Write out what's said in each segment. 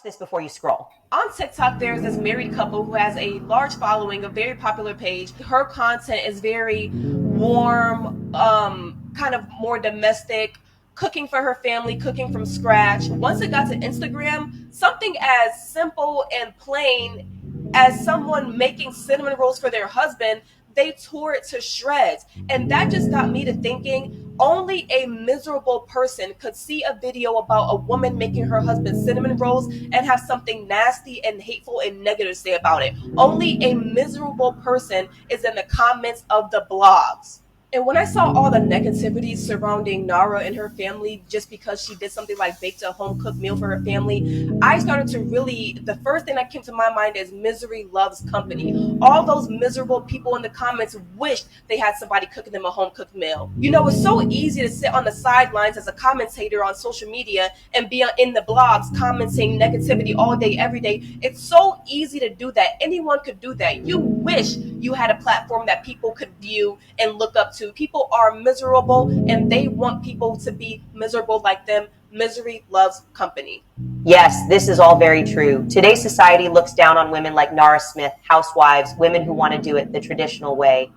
this before you scroll. On TikTok, there's this married couple who has a large following, a very popular page. Her content is very warm, kind of more domestic, cooking for her family, cooking from scratch. Once it got to Instagram, something as simple and plain as someone making cinnamon rolls for their husband, they tore it to shreds. And that just got me to thinking only a miserable person could see a video about a woman making her husband cinnamon rolls and have something nasty and hateful and negative to say about it. Only a miserable person is in the comments of the blogs. And when I saw all the negativity surrounding Nara and her family just because she did something like baked a home cooked meal for her family, I started to really, the first thing that came to my mind is misery loves company. All those miserable people in the comments wished they had somebody cooking them a home cooked meal. You know, it's so easy to sit on the sidelines as a commentator on social media and be in the blogs commenting negativity all day, every day. It's so easy to do that. Anyone could do that. You wish you had a platform that people could view and look up to. People are miserable and they want people to be miserable like them. Misery loves company. Yes, this is all very true. Today's society looks down on women like Nara Smith, housewives, women who want to do it the traditional way.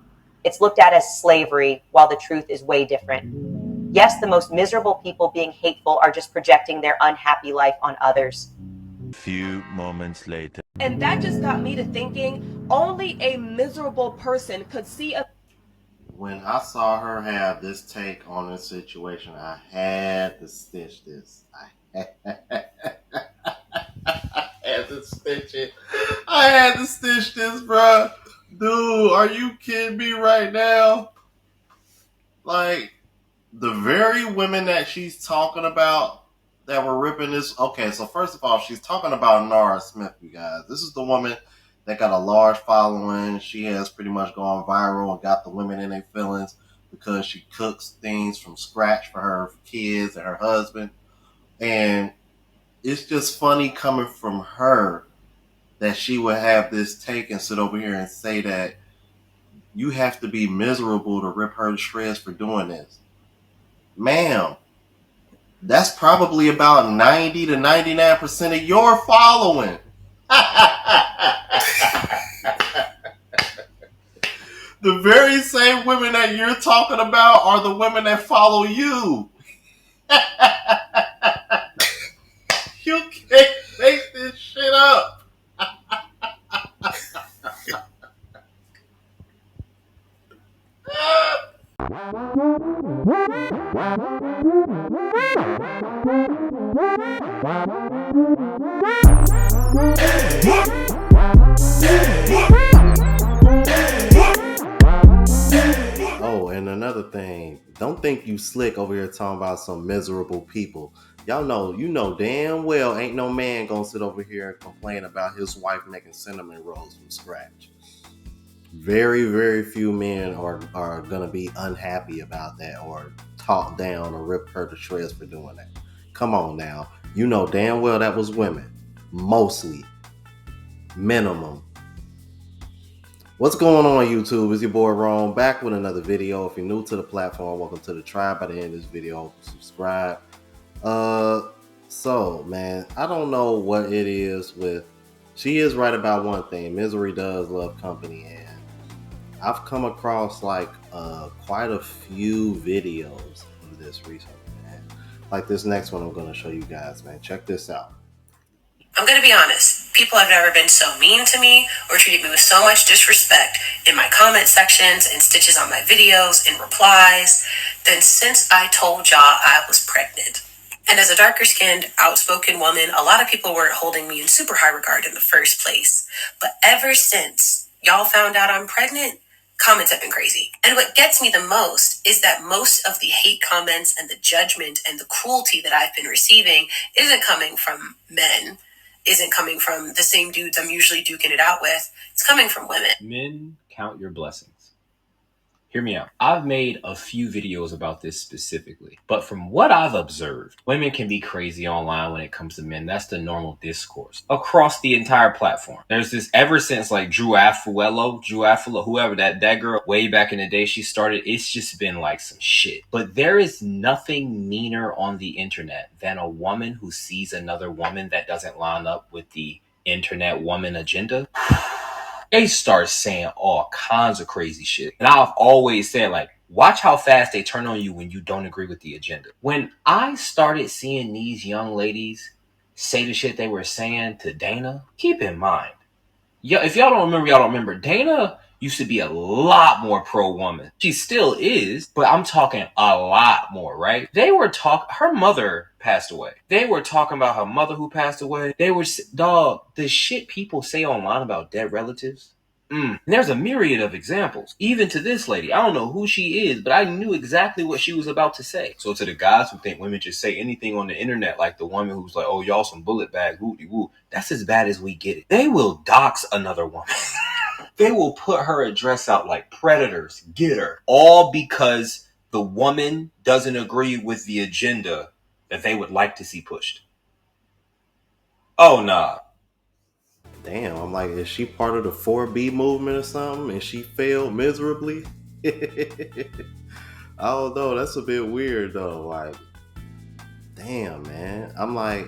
It's looked at as slavery, while the truth is way different. Yes, the most miserable people being hateful are just projecting their unhappy life on others. Few moments later. And that just got me to thinking only a miserable person could see a. When I saw her have this take on this situation, I had to stitch this. I had to stitch it. I had to stitch this, bruh. Dude, are you kidding me right now? Like, the very women that she's talking about that were ripping this. Okay, so first of all, she's talking about Nara Smith, you guys. This is the woman that got a large following. She has pretty much gone viral and got the women in their feelings because she cooks things from scratch for her kids and her husband. And it's just funny coming from her that she would have this take and sit over here and say that you have to be miserable to rip her to shreds for doing this. Ma'am, that's probably about 90 to 99% of your following. The very same women that you're talking about are the women that follow you. You can't make this shit up. Oh, and another thing, don't think you slick over here talking about some miserable people. Y'all know, you know damn well ain't no man gonna sit over here and complain about his wife making cinnamon rolls from scratch. Very, very few men are gonna be unhappy about that or talk down or rip her to shreds for doing that. Come on now. You know damn well that was women. Mostly. Minimum. What's going on YouTube? It's your boy Rome back with another video. If you're new to the platform, welcome to the tribe. By the end of this video, subscribe. So man, I don't know what it is with. She is right about one thing. Misery does love company, and I've come across like quite a few videos of this recently, man. Like this next one I'm gonna show you guys, man. Check this out. I'm going to be honest. People have never been so mean to me or treated me with so much disrespect in my comment sections and stitches on my videos and replies than since I told y'all I was pregnant. And as a darker skinned, outspoken woman, a lot of people weren't holding me in super high regard in the first place. But ever since y'all found out I'm pregnant, comments have been crazy. And what gets me the most is that most of the hate comments and the judgment and the cruelty that I've been receiving isn't coming from men, isn't coming from the same dudes I'm usually duking it out with. It's coming from women. Men, count your blessings. Hear me out. I've made a few videos about this specifically, but from what I've observed, women can be crazy online when it comes to men. That's the normal discourse across the entire platform. There's this ever since like Drew Affuello, whoever that girl way back in the day she started, it's just been like some shit. But there is nothing meaner on the internet than a woman who sees another woman that doesn't line up with the internet woman agenda. They start saying all kinds of crazy shit. And I've always said, like, watch how fast they turn on you when you don't agree with the agenda. When I started seeing these young ladies say the shit they were saying to Dana, keep in mind, if y'all don't remember, y'all don't remember. Dana used to be a lot more pro-woman. She still is, but I'm talking a lot more, right? They were her mother passed away. They were talking about her mother who passed away. They were, dog, the shit people say online about dead relatives. And there's a myriad of examples. Even to this lady, I don't know who she is, but I knew exactly what she was about to say. So to the guys who think women just say anything on the internet, like the woman who's like, oh, y'all some bullet bag, woo-de-woo, that's as bad as we get it. They will dox another woman. They will put her address out like predators, get her. All because the woman doesn't agree with the agenda that they would like to see pushed. Oh, nah. Damn, I'm like, is she part of the 4B movement or something and she failed miserably? I don't know. That's a bit weird though. Like, damn, man. I'm like,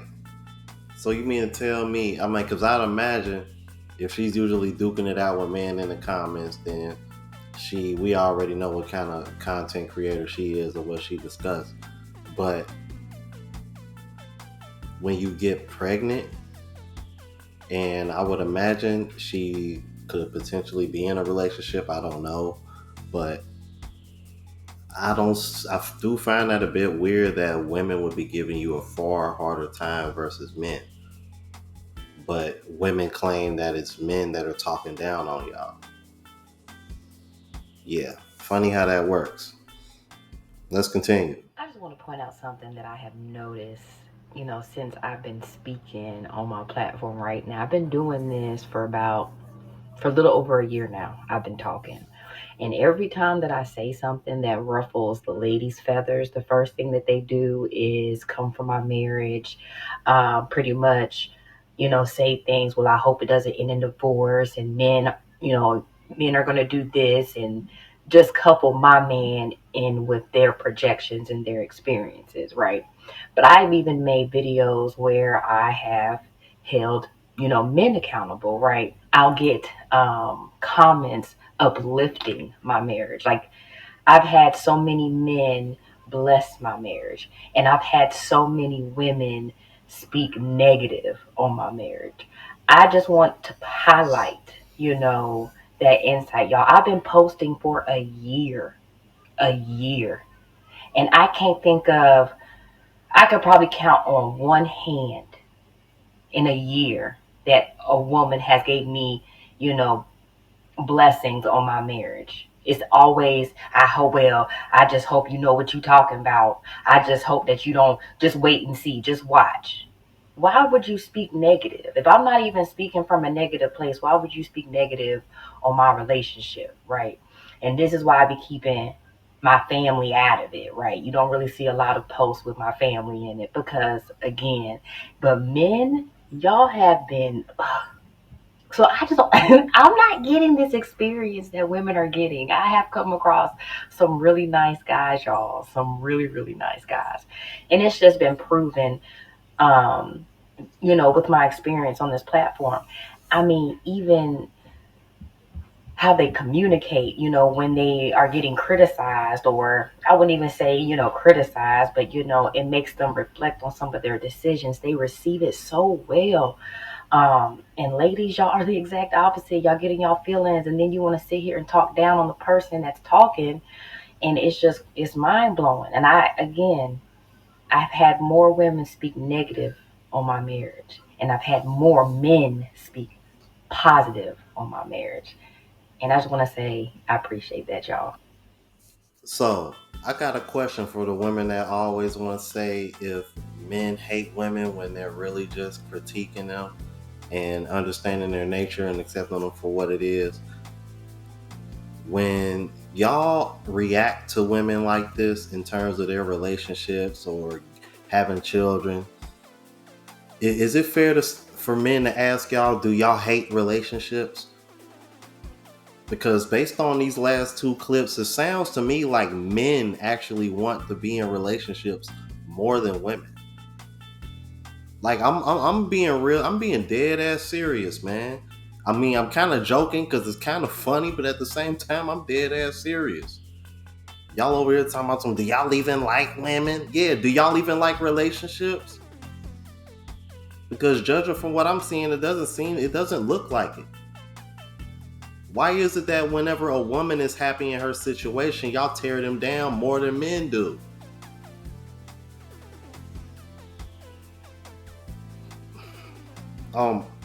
so you mean to tell me, I'm like, because I'd imagine if she's usually duking it out with men in the comments, then we already know what kind of content creator she is or what she discussed. But when you get pregnant, and I would imagine she could potentially be in a relationship, I don't know, but I do find that a bit weird that women would be giving you a far harder time versus men. But women claim that it's men that are talking down on y'all. Yeah, funny how that works. Let's continue. I just want to point out something that I have noticed, since I've been speaking on my platform right now. I've been doing this for a little over a year now. I've been talking. And every time that I say something that ruffles the ladies' feathers, the first thing that they do is come for my marriage, pretty much, say things, well, I hope it doesn't end in divorce, and men are going to do this, and just couple my man in with their projections and their experiences, right? But I've even made videos where I have held, men accountable, right? I'll get comments uplifting my marriage. Like, I've had so many men bless my marriage, and I've had so many women speak negative on my marriage. I just want to highlight, that insight, y'all. I've been posting for a year, and I can't think of, I could probably count on one hand in a year that a woman has gave me, you know, blessings on my marriage. It's always, I just hope you know what you're talking about. I just hope that you don't, just wait and see, just watch. Why would you speak negative? If I'm not even speaking from a negative place, why would you speak negative on my relationship, right? And this is why I be keeping my family out of it, right? You don't really see a lot of posts with my family in it because, again, but men, y'all have been, so I just, I'm not getting this experience that women are getting. I have come across some really nice guys, y'all, some really, really nice guys. And it's just been proven, um, with my experience on this platform. I mean, even how they communicate, when they are getting criticized, or I wouldn't even say, criticized, but, it makes them reflect on some of their decisions. They receive it so well. And ladies, y'all are the exact opposite. Y'all getting y'all feelings, and then you want to sit here and talk down on the person that's talking, and it's mind blowing. And I've had more women speak negative on my marriage, and I've had more men speak positive on my marriage. And I just want to say I appreciate that, y'all. So, I got a question for the women that always want to say if men hate women when they're really just critiquing them and understanding their nature and accepting them for what it is. when y'all react to women like this in terms of their relationships or having children, is it fair for men to ask y'all, do y'all hate relationships? Because based on these last two clips, it sounds to me like men actually want to be in relationships more than women. Like I'm being real. I'm being dead ass serious, man. I mean, I'm kind of joking because it's kind of funny, but at the same time, I'm dead ass serious. Y'all over here talking about some. Do y'all even like women? Yeah. Do y'all even like relationships? Because judging from what I'm seeing, it doesn't look like it. Why is it that whenever a woman is happy in her situation, y'all tear them down more than men do?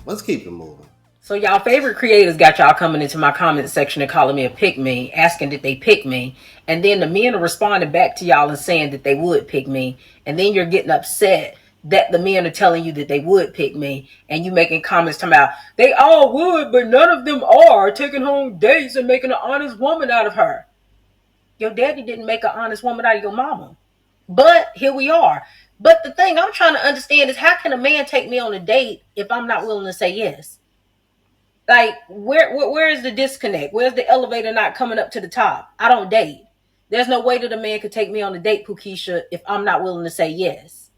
Let's keep it moving. So y'all favorite creators got y'all coming into my comment section and calling me a pick me, asking did they pick me, and then the men are responding back to y'all and saying that they would pick me, and then you're getting upset that the men are telling you that they would pick me, and you making comments talking about they all would, but none of them are taking home dates and making an honest woman out of her. Your daddy didn't make an honest woman out of your mama. But here we are. But the thing I'm trying to understand is how can a man take me on a date if I'm not willing to say yes? Like, where is the disconnect? Where's the elevator not coming up to the top? I don't date. There's no way that a man could take me on a date, Pukisha, if I'm not willing to say yes.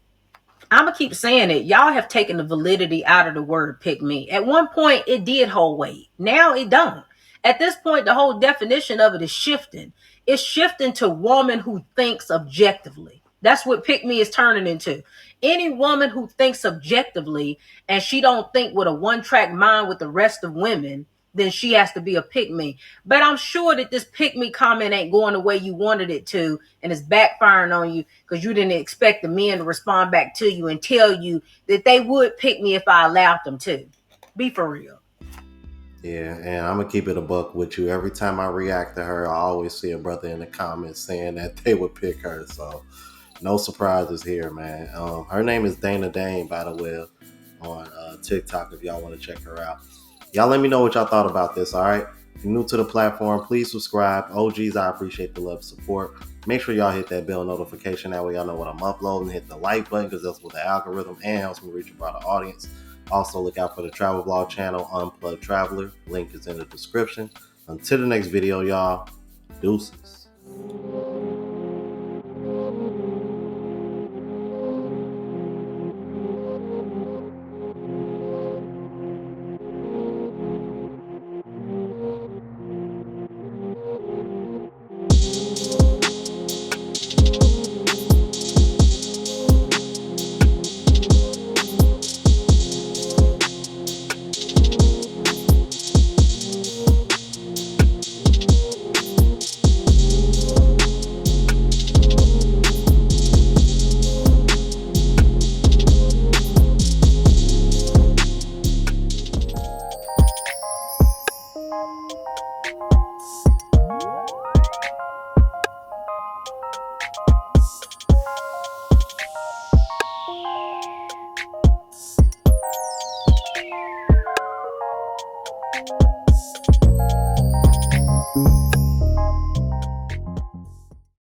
I'm gonna keep saying it. Y'all have taken the validity out of the word pick me. At one point, it did hold weight. Now it don't. At this point, the whole definition of it is shifting. It's shifting to woman who thinks objectively. That's what pick me is turning into. Any woman who thinks objectively and she don't think with a one-track mind with the rest of women, then she has to be a pick me. But I'm sure that this pick me comment ain't going the way you wanted it to, and it's backfiring on you because you didn't expect the men to respond back to you and tell you that they would pick me if I allowed them to. Be for real. Yeah, and I'm gonna keep it a buck with you. Every time I react to her, I always see a brother in the comments saying that they would pick her. So no surprises here, man. Her name is Dana Dane, by the way, on TikTok if y'all want to check her out. Y'all let me know what y'all thought about this, all right? If you're new to the platform, please subscribe. OGs, I appreciate the love and support. Make sure y'all hit that bell notification. That way y'all know what I'm uploading. Hit the like button because that's what the algorithm and helps me reach a broader audience. Also, look out for the travel vlog channel, Unplugged Traveler. Link is in the description. Until the next video, y'all, deuces.